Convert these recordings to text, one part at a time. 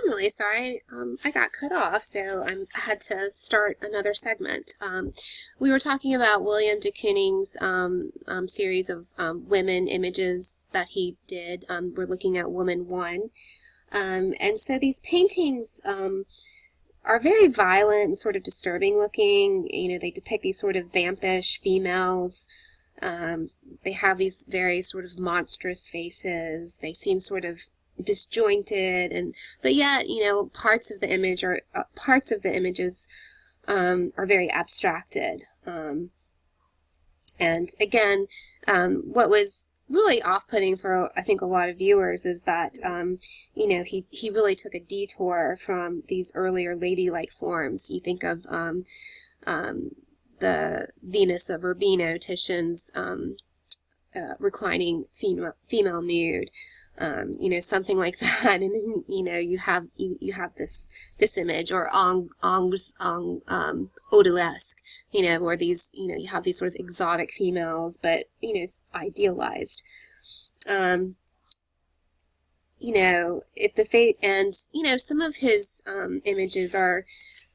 I'm really sorry. I got cut off, so I had to start another segment. We were talking about William de Kooning's series of women images that he did. We're looking at Woman 1. And so these paintings are very violent and sort of disturbing looking. You know, they depict these sort of vampish females. They have these very sort of monstrous faces. They seem sort of disjointed, but yet, you know, parts of the images are very abstracted. And again, what was really off-putting for, I think, a lot of viewers is that, you know, he really took a detour from these earlier ladylike forms. You think of the Venus of Urbino, Titian's reclining female nude, you know, something like that, and then, you know, you have this image, or Angres Odalisque, you know, or these, you know, you have these sort of exotic females, but, you know, idealized. You know, if the fate, and, you know, some of his images are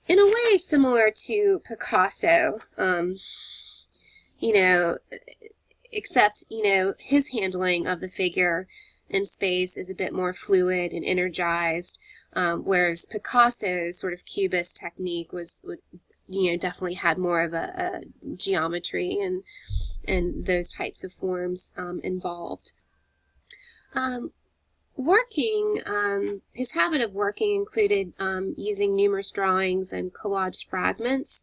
in a way similar to Picasso, you know, except, you know, his handling of the figure in space is a bit more fluid and energized, whereas Picasso's sort of cubist technique would, you know, definitely had more of a geometry and those types of forms involved. His habit of working included using numerous drawings and collaged fragments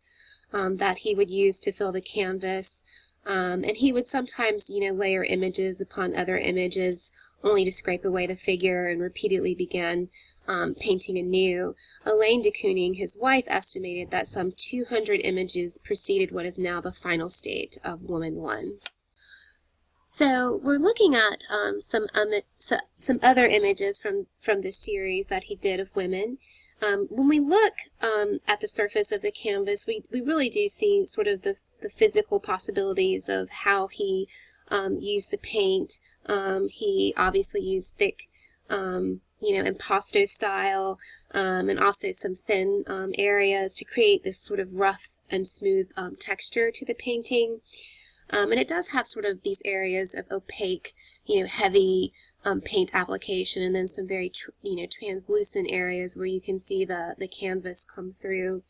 that he would use to fill the canvas. And he would sometimes, you know, layer images upon other images, only to scrape away the figure and repeatedly begin painting anew. Elaine de Kooning, his wife, estimated that some 200 images preceded what is now the final state of Woman 1. So we're looking at some other images from this series that he did of women. When we look at the surface of the canvas, we really do see sort of the physical possibilities of how he used the paint. He obviously used thick, you know, impasto style, and also some thin areas to create this sort of rough and smooth texture to the painting. And it does have sort of these areas of opaque, you know, heavy paint application, and then some very, you know, translucent areas where you can see the canvas come through.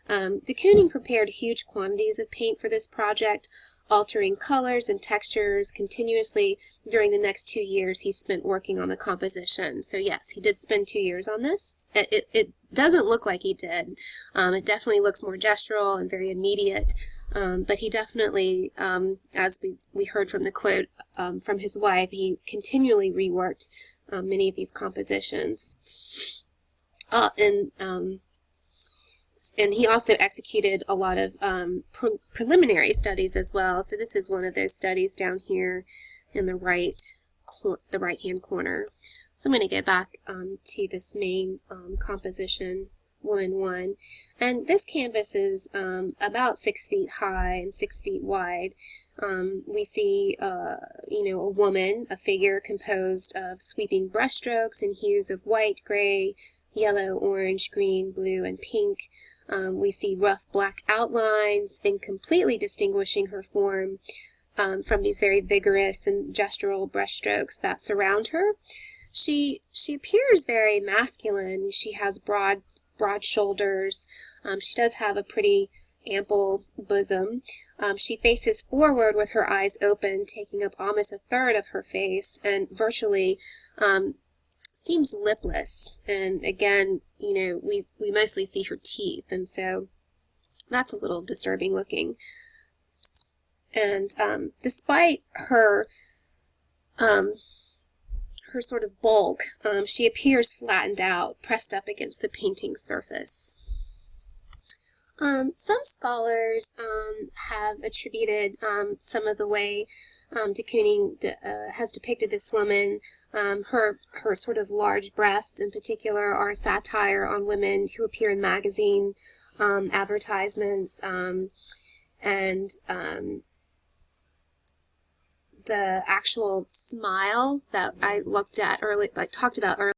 De Kooning prepared huge quantities of paint for this project, altering colors and textures continuously during the next 2 years he spent working on the composition. So yes, he did spend 2 years on this. It doesn't look like he did. It definitely looks more gestural and very immediate. But he definitely, as we heard from the quote from his wife, he continually reworked many of these compositions. And he also executed a lot of preliminary studies as well. So this is one of those studies down here in the right-hand corner. So I'm going to go back to this main composition, Woman 1. And this canvas is about 6 feet high and 6 feet wide. We see, you know, a woman, a figure composed of sweeping brushstrokes in hues of white, gray, yellow, orange, green, blue, and pink. We see rough black outlines, incompletely distinguishing her form from these very vigorous and gestural brushstrokes that surround her. She appears very masculine. She has broad shoulders. She does have a pretty ample bosom. She faces forward with her eyes open, taking up almost a third of her face, and virtually seems lipless. And again, you know, we mostly see her teeth, and so that's a little disturbing looking. And despite her sort of bulk, she appears flattened out, pressed up against the painting surface. Some scholars have attributed some of the way de Kooning has depicted this woman. Her sort of large breasts in particular are a satire on women who appear in magazine advertisements, and the actual smile that I looked at earlier, like talked about earlier,